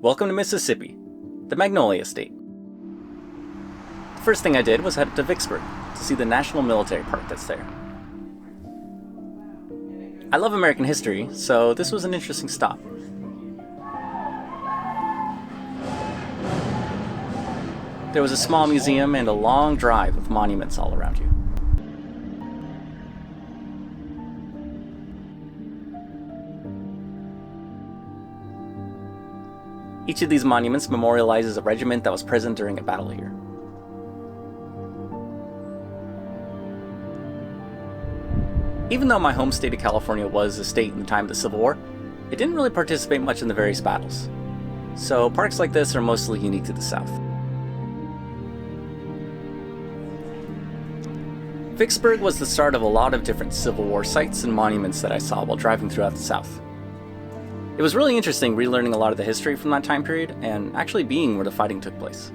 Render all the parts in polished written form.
Welcome to Mississippi, the Magnolia State. The first thing I did was head to Vicksburg to see the National Military Park that's there. I love American history, so this was an interesting stop. There was a small museum and a long drive with monuments all around you. Each of these monuments memorializes a regiment that was present during a battle here. Even though my home state of California was a state in the time of the Civil War, it didn't really participate much in the various battles. So parks like this are mostly unique to the South. Vicksburg was the start of a lot of different Civil War sites and monuments that I saw while driving throughout the South. It was really interesting relearning a lot of the history from that time period and actually being where the fighting took place.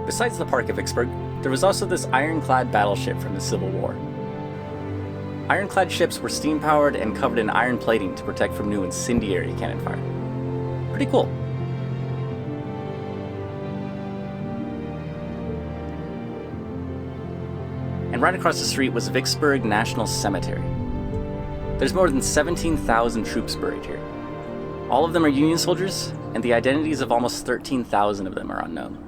Besides the park at Vicksburg, there was also this Ironclad battleship from the Civil War. Ironclad ships were steam-powered and covered in iron plating to protect from new incendiary cannon fire. Pretty cool. And right across the street was Vicksburg National Cemetery. There's more than 17,000 troops buried here. All of them are Union soldiers, and the identities of almost 13,000 of them are unknown.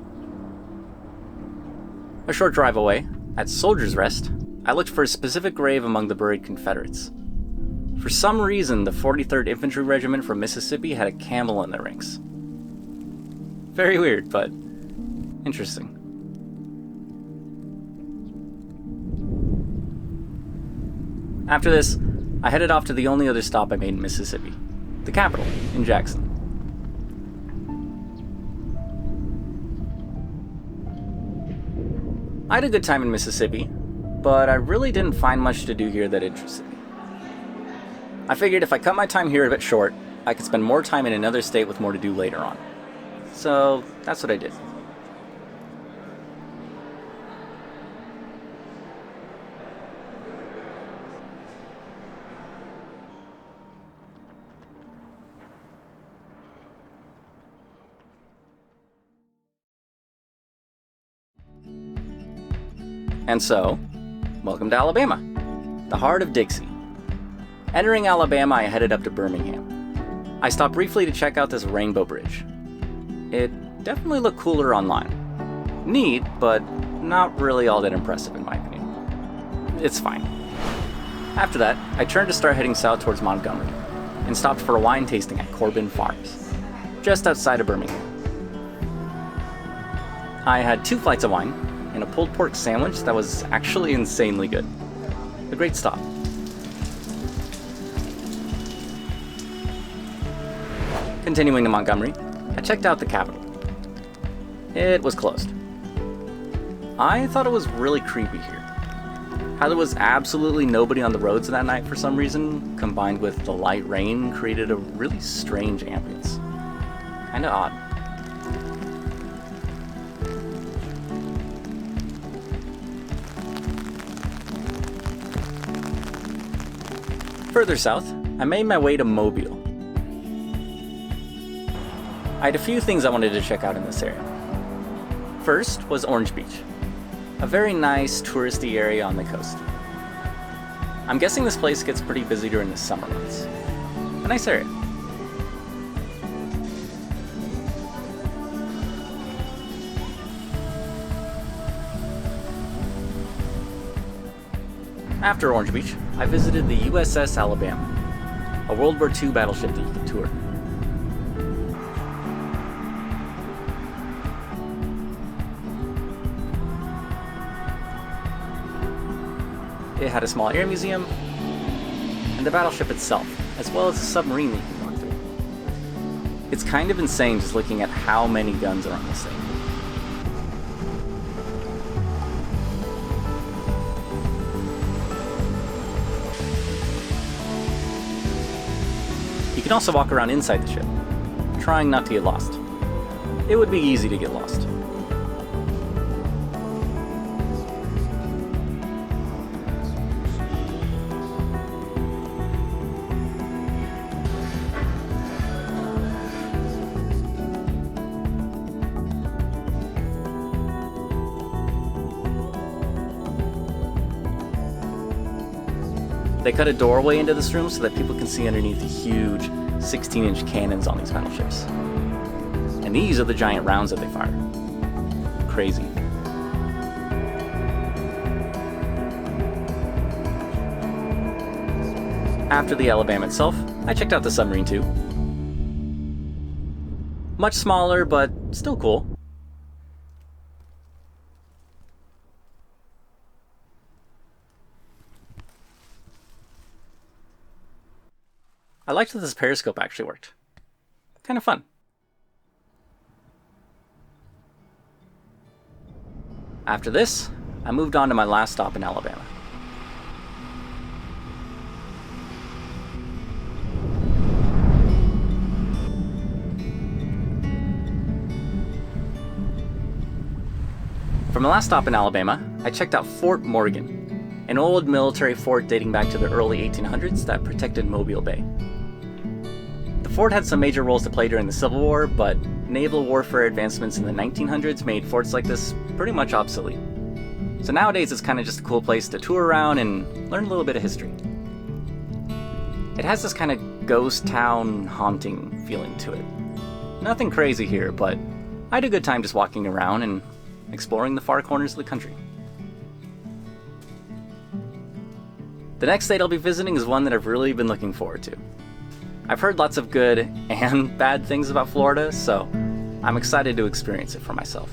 A short drive away, at Soldier's Rest, I looked for a specific grave among the buried Confederates. For some reason, the 43rd Infantry Regiment from Mississippi had a camel in their ranks. Very weird, but interesting. After this, I headed off to the only other stop I made in Mississippi, the Capitol in Jackson. I had a good time in Mississippi, but I really didn't find much to do here that interested me. I figured if I cut my time here a bit short, I could spend more time in another state with more to do later on. So that's what I did. And so, welcome to Alabama, the heart of Dixie. Entering Alabama, I headed up to Birmingham. I stopped briefly to check out this rainbow bridge. It definitely looked cooler online. Neat, but not really all that impressive in my opinion. It's fine. After that, I turned to start heading south towards Montgomery, and stopped for a wine tasting at Corbin Farms, just outside of Birmingham. I had 2 flights of wine, and a pulled pork sandwich that was actually insanely good. A great stop. Continuing to Montgomery, I checked out the Capitol. It was closed. I thought it was really creepy here. How there was absolutely nobody on the roads that night for some reason, combined with the light rain, created a really strange ambience. Kinda odd. Further south, I made my way to Mobile. I had a few things I wanted to check out in this area. First was Orange Beach, a very nice touristy area on the coast. I'm guessing this place gets pretty busy during the summer months. A nice area. After Orange Beach, I visited the USS Alabama, a World War II battleship that you can tour. It had a small air museum, and the battleship itself, as well as a submarine that you can walk through. It's kind of insane just looking at how many guns are on this thing. can also walk around inside the ship, trying not to get lost. It would be easy to get lost. They cut a doorway into this room so that people can see underneath the huge 16-inch cannons on these battleships. And these are the giant rounds that they fire. Crazy. After the Alabama itself, I checked out the submarine too. Much smaller, but still cool. I liked that this periscope actually worked. Kind of fun. After this, I moved on to my last stop in Alabama. For my last stop in Alabama, I checked out Fort Morgan, an old military fort dating back to the early 1800s that protected Mobile Bay. The fort had some major roles to play during the Civil War, but naval warfare advancements in the 1900s made forts like this pretty much obsolete. So nowadays it's kind of just a cool place to tour around and learn a little bit of history. It has this kind of ghost town haunting feeling to it. Nothing crazy here, but I had a good time just walking around and exploring the far corners of the country. The next state I'll be visiting is one that I've really been looking forward to. I've heard lots of good and bad things about Florida, so I'm excited to experience it for myself.